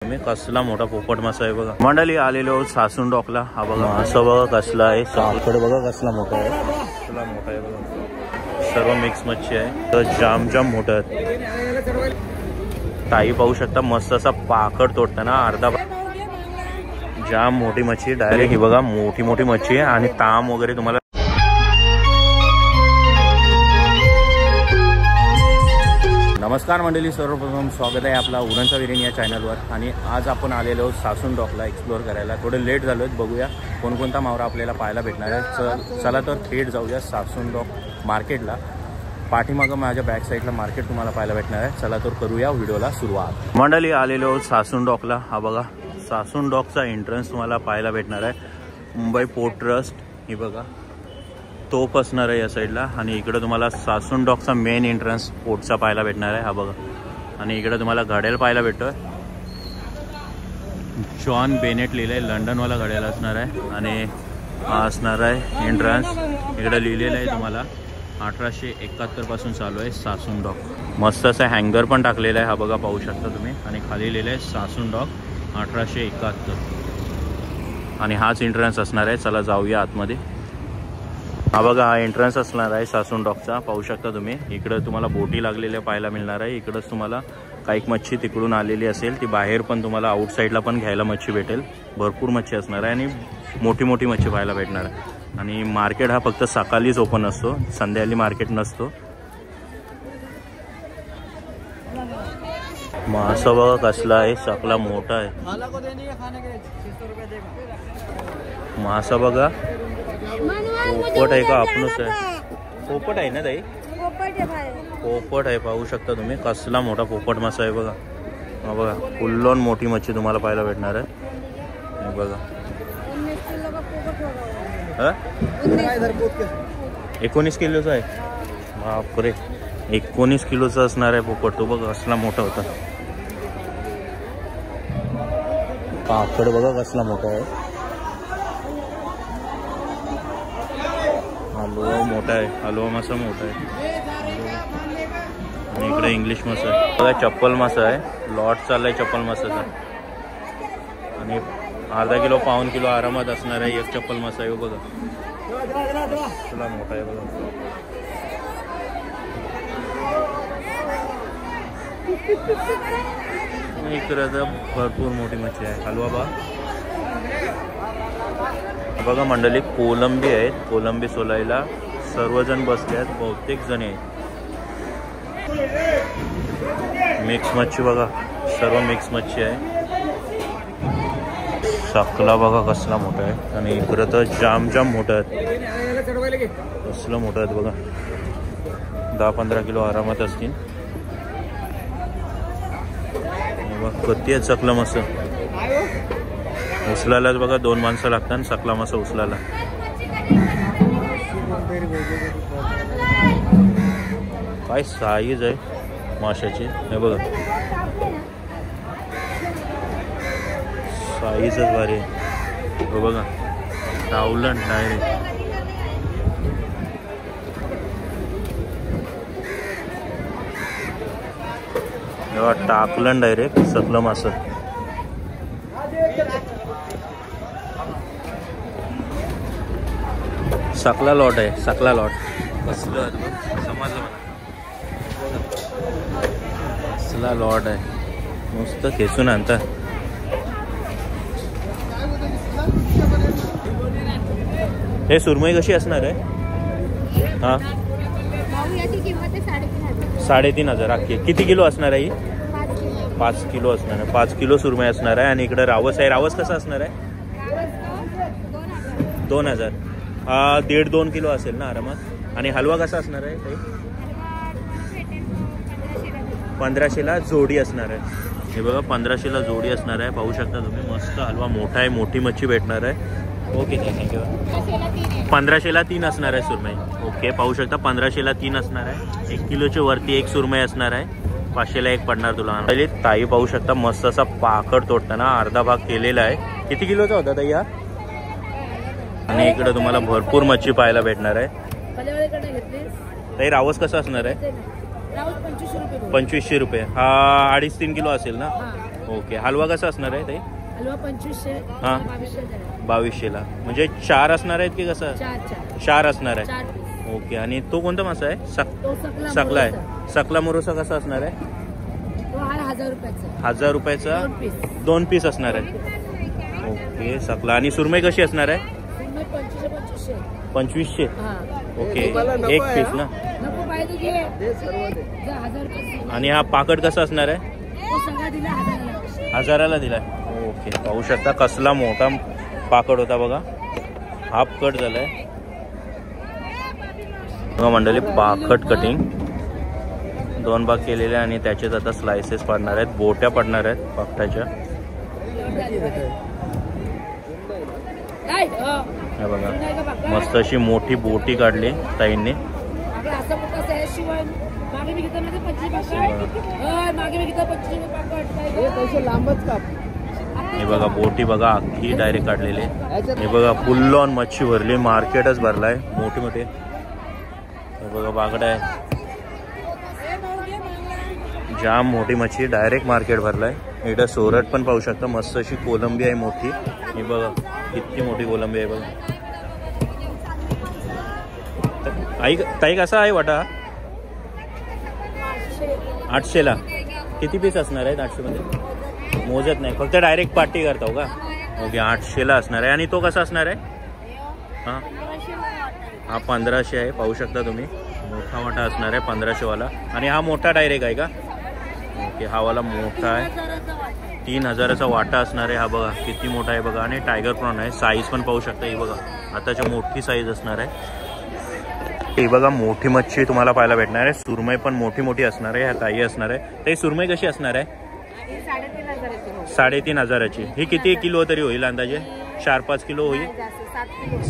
तुम्ही कसला मोठा पोपट मासा आहे बघा। मंडळी आलेलो सासून डॉकला। हा बघा असं बघा कसला आहे, साकडे बघा कसला मोठा आहे, कसला मोठा आहे बघा। सर्व मिक्स मच्छी आहे, तर जाम मोठं आहे। ताई पाहू शकता मस्त असा पाकड तोडताना अर्धा जाम मोठी मच्छी डायरेक्ट ही बघा, मोठी मच्छी आहे आणि ताम वगैरे तुम्हाला। नमस्कार मंडळी, सर्वप्रथम स्वागत आहे आपला उरणचा विरेन या चॅनलवर। आणि आज आपण आलेलो सासून डॉकला एक्सप्लोअर करायला। थोडे लेट झालो आहेत, बघूया कोणकोणता मावरा आपल्याला पाहायला भेटणार आहे। चला तर थेट जाऊया सासून डॉक मार्केटला। पाठीमागं माझ्या बॅक साईडला मार्केट तुम्हाला पाहायला भेटणार आहे। चला तर करूया व्हिडिओला सुरुवात। मंडळी आलेलो सासून डॉकला। हा बघा सासून डॉकचा एंट्रन्स तुम्हाला पाहायला भेटणार आहे। मुंबई पोर्ट ट्रस्ट ही बघा तोप असणार आहे या साईडला, आणि इकडे तुम्हाला सासून डॉकचा मेन एंट्रन्स पोर्टचा पाहायला भेटणार आहे। हा बघा, आणि इकडे तुम्हाला घड्याळ पाहायला भेटतोय, जॉन बेनेट लिहिलंय, लंडनवाला घड्याळ असणार आहे। आणि हा असणार आहे एंट्रन्स, इकडे लिहिलेलं आहे तुम्हाला 1871 पासून चालू आहे सासून डॉक। मस्त असं हँगर पण टाकलेलं आहे, हा बघा पाहू शकता तुम्ही, आणि खाली लिहिलं आहे सासून डॉक 1871, आणि हाच एंट्रन्स असणार आहे। चला जाऊया आतमध्ये। हा बघा हा एंट्रन्स असणार आहे सासून डॉकचा, पाहू शकता तुम्ही। इकडे तुम्हाला बोटी लागलेल्या पाहायला मिळणार आहे। इकडंच तुम्हाला काही मच्छी तिकडून आलेली असेल ती बाहेर पण तुम्हाला आउटसाईडला पण घ्यायला मच्छी भेटेल। भरपूर मच्छी असणार आहे आणि मोठी मच्छी पाहायला भेटणार आहे। आणि मार्केट हा फक्त सकाळीच ओपन असतो, संध्याकाळी मार्केट नसतो। मासा बघा कसला आहे, सकला मोठा आहे मासा बघा। पोपट आहे का आपणच आहे? पोपट आहे ना ताई, पोपट आहे, पाहू शकता तुम्ही कसला मोठा पोपट मासा आहे बघा। हा बघा फुल्लोन मोठी मच्छी तुम्हाला पाहायला भेटणार आहे बघा। 19 किलोचा आहे, बापरे 19 किलोचा असणार आहे पोपट तो बघा, कसला मोठा होता। पापड बघा कसला मोठा आहे, हलवा मोठा आहे, हलवा मासा मोठा आहे। आणि इकडे इंग्लिश मासा आहे बघा, चप्पल मासा आहे, लॉट चाललाय चप्पल मासाचा, आणि अर्धा किलो पाऊण किलो आरामात असणार आहे एक चप्पल मासा आहे बघा, तुला मोठा आहे बघा। इकडे तर भरपूर मोठी मच्छी आहे, हलवा बघा मंडळी। कोलंबी आहेत, कोलंबी सोलायला सर्वजण बसले आहेत, बहुतेक जण आहेत। मिक्स मच्छी बघा, सर्व मिक्स मच्छी आहे। सकला बघा कसला मोठा आहे, आणि इकडं तर जाम मोठा आहे, कसलं मोठं आहेत बघा, 10-15 किलो आरामात असतील कधी आहेत। सकला मासा उचलायलाच बघा 2 माणसं लागतात सकला मासा उचलायला। काय साईज आहे माशाची हे बघा, साईजच भारी आहे बघा, टावलन डायरेक्ट टाकलं डायरेक्ट सकलं मासा। सकला लॉट आहे, सकला लॉट कसलं समजलं मला, कसला लॉट आहे, मस्त खेचून आणता। हे सुरमई कशी असणार आहे? हा 3,500 अख्खी। किती किलो असणार आहे? 5 किलो असणार आहे, 5 किलो सुरमई असणार आहे। आणि इकडे रावस आहे, रावस कसा असणार आहे? 2,000, हा 1.5-2 किलो असेल ना आरामात। आणि हलवा कसा असणार आहे ताई? 1500ला जोडी असणार आहे, हे बघा 1500ला जोडी असणार आहे, पाहू शकता तुम्ही। मस्त हलवा मोठा आहे, मोठी मच्छी भेटणार आहे। Okay thank you. 1500ला 3 असणार आहे सुरमई, ओके पाहू शकता 1500ला 3 असणार आहे। 1 किलोच्या वरती एक सुरमई असणार आहे, 500ला 1 पडणार तुला। पहिले ताई पाहू शकता मस्त असा पाकड तोडताना अर्धा भाग केलेला आहे। किती किलोचा होता ताई हा? आणि इकडे तुम्हाला भरपूर मच्छी पाहायला भेटणार आहे। ताई रावस कसा असणार आहे? 2500 रुपये, हा 2.5-3 किलो असेल ना, ओके. हलवा कसा असणार आहे ते? हलवा 2500. हा 2200ला. म्हणजे 4 असणार आहेत की कसं? 4 असणार आहे. ओके. आणि तो कोणता मासा आहे? सकला आहे. सकला मोरोसा कसा असणार आहे? 1000 रुपयाचा 2 पीस असणार आहे. ओके. सकला. आणि सुरमई कशी असणार आहे? 2500. ओके. एक पीस ना. आणि हा पाकड कसा असणार आहे? 1000ला दिलाय. ओके. पाहू शकता कसला मोठा पाकड होता बघा. हाफ कट झालाय बघा मंडळी. पाकट कटिंग 2 भाग केलेले आणि त्याचेच आता स्लायसेस पडणार आहेत. बोट्या पडणार आहेत पाकटाच्या. हे बघा मस्त अशी मोठी बोटी काढली ताईंनी. हे बघा बोटी बघा अख्खी डायरेक्ट काढलेली. हे बघा फुल ऑन मच्छी भरली. मार्केटच भरलाय मोठी मोठी. हे बघा बागडा आहे. जाम मोठी मच्छी डायरेक्ट मार्केट भरलाय. इकडं सोरट पण पाहू शकता. मस्त अशी कोलंबी आहे मोठी. हे बघा किती मोठी कोलंबी आहे बघा. आई ताई कसा आहे वाटा? 800ला. किती पीस असणार आहेत 800 मध्ये? मोजत नाही, फक्त डायरेक्ट पार्टी करतो का? ओके. 800ला असणार आहे. आणि तो कसा असणार आहे? हां हा 1500 आहे. पाहू शकता तुम्ही. मोठा वाटा असणार आहे 1500वाला. आणि हा मोठा डायरेक्ट आहे का? ओके. हा वाला मोठा आहे. 3000चा वाटा असणार आहे. हा बघा किती मोठा आहे बघा. आणि टायगर प्रॉन आहे. साईज पण पाहू शकता. ही बघा आताच्या मोठी साईज असणार आहे. हे बघा मोठी मच्छी तुम्हाला पाहायला भेटणार आहे. सुरमई पण मोठी मोठी असणार आहे. ह्या ताई असणार आहे. ते सुरमई कशी असणार आहे? 3500ची. ही किती किलो तरी होईल अंदाजे? 4-5 किलो होईल.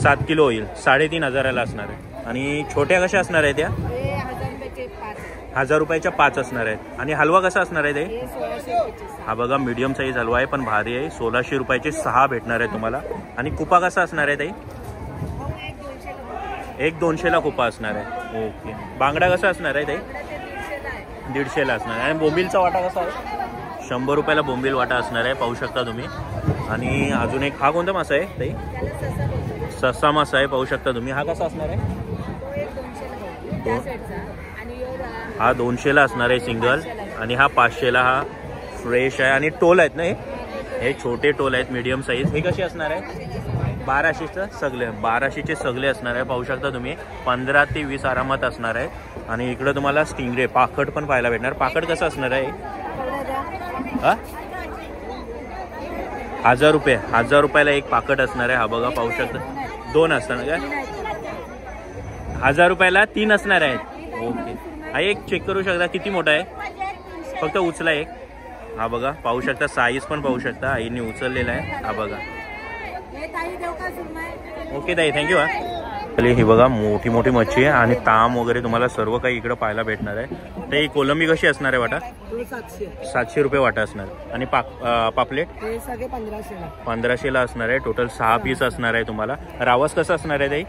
7 किलो होईल. 3500ला असणार आहे. आणि छोट्या कशा असणार आहे त्या? 1000 रुपयाच्या 5 असणार आहेत. आणि हलवा कसा असणार आहे ते? हा बघा मीडियम साईज हलवा आहे पण भारी आहे. 1600 रुपयाचे 6 भेटणार आहे तुम्हाला. आणि कुपा कसा असणार आहे ताई? 1-200ला कुपा असणार आहे. ओके. बांगडा कसा असणार आहे ताई? 150ला असणार आहे. आणि बोंबीलचा वाटा कसा आहे? 100 रुपयाला बोंबील वाटा असणार आहे. पाहू शकता तुम्ही. आणि अजून एक हा कोणता मासा आहे ताई? ससा मासा आहे. पाहू शकता तुम्ही. हा कसा असणार आहे? हा 200ला असणार आहे सिंगल. आणि हा 500ला. हा फ्रेश आहे. आणि टोल आहेत ना हे छोटे टोल आहेत मीडियम साईज. हे कसे असणार आहे? 1200चं सगळे. 1200चे सगळे असणार आहे. पाहू शकता तुम्ही. 15 ते 20 आरामात असणार आहे. आणि इकडं तुम्हाला स्टिंगरे पाकट पण पाहायला भेटणार. पाकट कसं असणार आहे? 1000 रुपये. 1000 रुपयाला एक पाकट असणार आहे. हा बघा पाहू शकता. 2 असणार का? 1000 रुपयाला 3 असणार आहेत. ओके. हा एक चेक करू शकता किती मोठा आहे. फक्त उचला एक. हा बघा पाहू शकता. साईज पण पाहू शकता. आईने उचललेला आहे. हा बघा. ओके ताई थँक्यू. ही बघा मोठी मोठी मच्छी आहे. आणि ताम वगैरे तुम्हाला सर्व काही इकडं पाहायला भेटणार आहे. तर ही कोलंबी कशी असणार आहे वाटा? 700 रुपये वाटा असणार. आणि पापलेट 1500ला असणार आहे. टोटल 6 पीस असणार आहे तुम्हाला. रावस कसं असणार आहे ताई?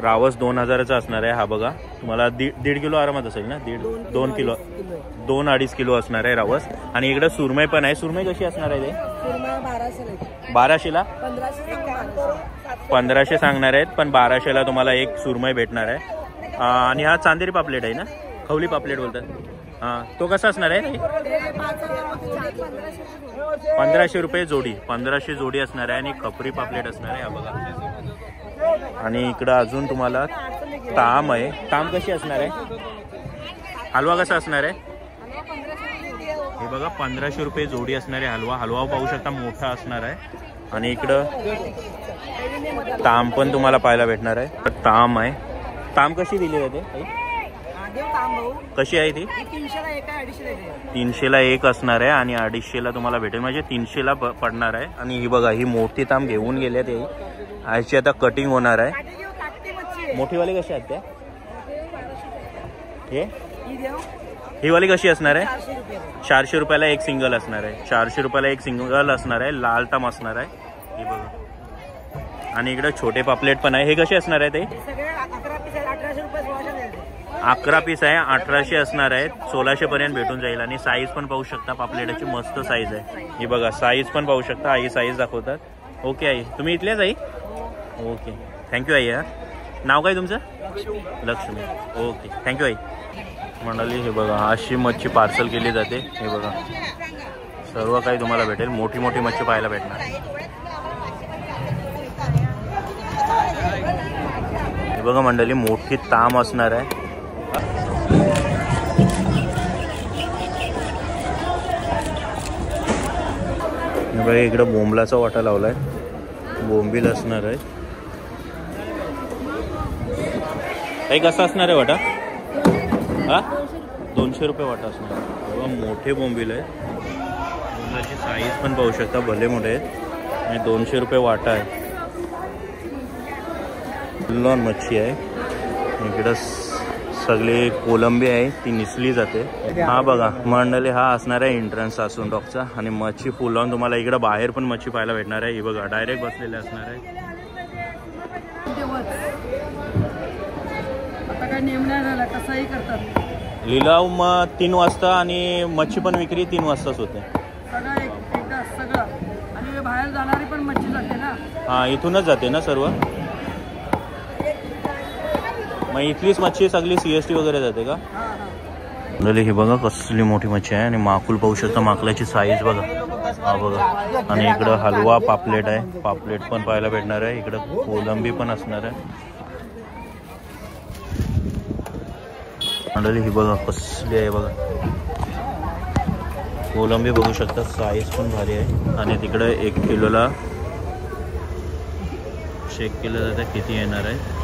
रावस 2000चा असणार आहे. हा बघा तुम्हाला 1.5 किलो आरामात असेल ना? 2 किलो 2-2.5 किलो असणार आहे रावस. आणि इकडे सुरमई पण आहे. सुरमई कशी असणार आहे ते? 1200ला. 1500 सांगणार आहेत पण 1200ला तुम्हाला एक सुरमई भेटणार आहे. आणि हा चांदेरी पापलेट आहे ना? खवली पापलेट बोलतात. हां तो कसा असणार आहे? 1500 रुपये जोडी. 1500 जोडी असणार आहे. आणि खपरी पापलेट असणार आहे. हा बघा. आणि इकडं अजून तुम्हाला ताम आहे. ताम कशी असणार आहे? हलवा कसा असणार आहे? हे बघा 1500 रुपये जोडी असणार आहे. हलवा पाहू शकता मोठा असणार आहे. आणि इकडं ताम पण तुम्हाला पाहायला भेटणार आहे. तर ताम आहे. ताम कशी दिली जाते? कशी आहे ती? 300ला एक असणार आहे. आणि 250ला तुम्हाला भेटेल. म्हणजे 300ला पडणार आहे. आणि ही बघा ही मोठी ताम घेऊन गेले ते. याची आता कटिंग होणार आहे. मोठीवाली कशी आहेत त्या? ही वाली कशी असणार आहे? 400 रुपयाला एक सिंगल असणार आहे. 400 रुपयाला एक सिंगल असणार आहे. लाल ताम असणार आहे. हे बघा. आणि इकडे छोटे पापलेट पण आहे. हे कसे असणार आहे ते? 11 पीस आहे, 1800 असणार आहेत, 1600 पर्यंत भेटून जाईल. आणि साईज पण पाहू शकता, पापलेटाची मस्त साईज आहे ही बघा. साईज पण पाहू शकता, आई साईज दाखवतात. ओके आई, तुम्ही इथलेच आई? ओके, थँक्यू आई. यार नाव काय तुमचं? लक्ष्मी. ओके, थँक्यू आई. मंडळी हे बघा, अशी मच्छी पार्सल केली जाते. हे बघा सर्व काही तुम्हाला भेटेल, मोठी मोठी मच्छी पाहायला भेटणार. हे बघा मंडळी, मोठी ताम असणार आहे. हे बघा इकडं बोंबलाचा वाटा लावलाय, बोंबील असणार आहे. काही कसा असणार आहे वाटा? हा 200 रुपये वाटा असणार. बघा मोठे बोंबील आहे, बोंबलाची साईज पण पाहू शकता, भले मोठे आहेत. आणि 200 रुपये वाटा आहे. लॉन मच्छी आहे. इकडं सगळी कोलंबी आहे, ती निसली जाते. हा बघा मंडळी, हा असणार आहे एंट्रन्स सासून डॉकचा. आणि मच्छी फुल ऑन तुम्हाला इकडं बाहेर पण मच्छी पाहायला भेटणार आहे. ही बघा डायरेक्ट बसलेले असणार आहे. आता काय नेम नाही झाला, कसाही करतात. लिलाव मग 3 वाजता आणि मच्छी पण विक्री 3 वाजताच होते. सगळं एकदा सगळं. आणि बाहेर जाणारी पण मच्छी जाते ना. हा इथूनच जाते ना सर्व. मग इथलीच मच्छी सगळी CST वगैरे जाते का? हे बघा कसली मोठी मच्छी आहे. आणि माकुल पाहू शकता, माकलाची साईज बघा. हा बघा. आणि इकडं हलवा पापलेट आहे, पापलेट पण पाहायला भेटणार आहे. इकडं कोलंबी पण असणार आहे. मंडळी ही बघा कसली आहे बघा, कोलंबी बघू शकता, साईज पण भारी आहे. आणि तिकडे 1 किलोला चेक केलं जातं किती येणार आहे.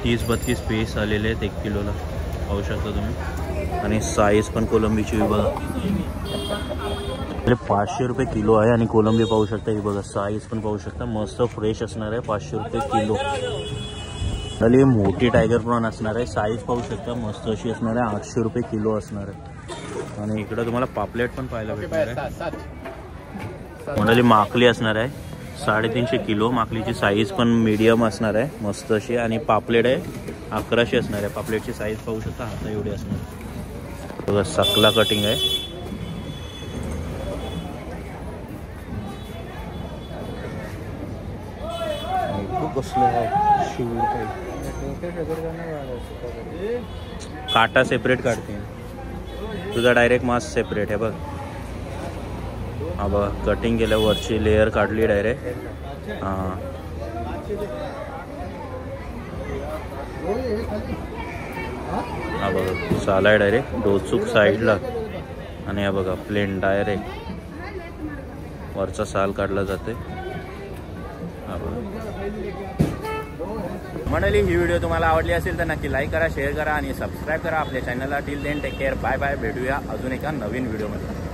तीस 32 पीस आलेले आहेत 1 किलोला, पाहू शकता तुम्ही. आणि साईज पण कोलंबीची बघा, 500 रुपये किलो आहे. आणि कोलंबी पाहू शकता, ही बघा साईज पण पाहू शकता, मस्त फ्रेश असणार आहे. 500 रुपये किलो. आणि मोठी टायगर प्रॉन असणार आहे, साईज पाहू शकता मस्त अशी असणार आहे. 800 रुपये किलो असणार आहे. आणि इकडं तुम्हाला पापलेट पण पाहायला भेटणार आहे. मंडळी माकली असणार आहे 350 किलो. माकलीची साईज पण मीडियम असणार आहे, मस्त अशी. आणि पापलेट आहे 1100 असणार आहे. पापलेटची साईज पाहू शकता, हाता एवढी असणार आहे. बघा सकला कटिंग आहे. कसलं आहे शिव, काटा सेपरेट काढते, तुझा डायरेक्ट मास सेपरेट आहे बघ. हा बघा कटिंग केल्यावरची लेअर काढली डायरेक्ट. हां हा बघा चालाय डायरेक्ट डोचूक साईडला. आणि हा बघा प्लेन डायरेक्ट वरचा साल काढला जाते. मंडळी ही व्हिडिओ तुम्हाला आवडली असेल तर नक्की लाईक करा, शेअर करा आणि सबस्क्राईब करा आपल्या चॅनलला. Till then take care, bye bye. भेटूया अजून एका नवीन व्हिडिओमध्ये.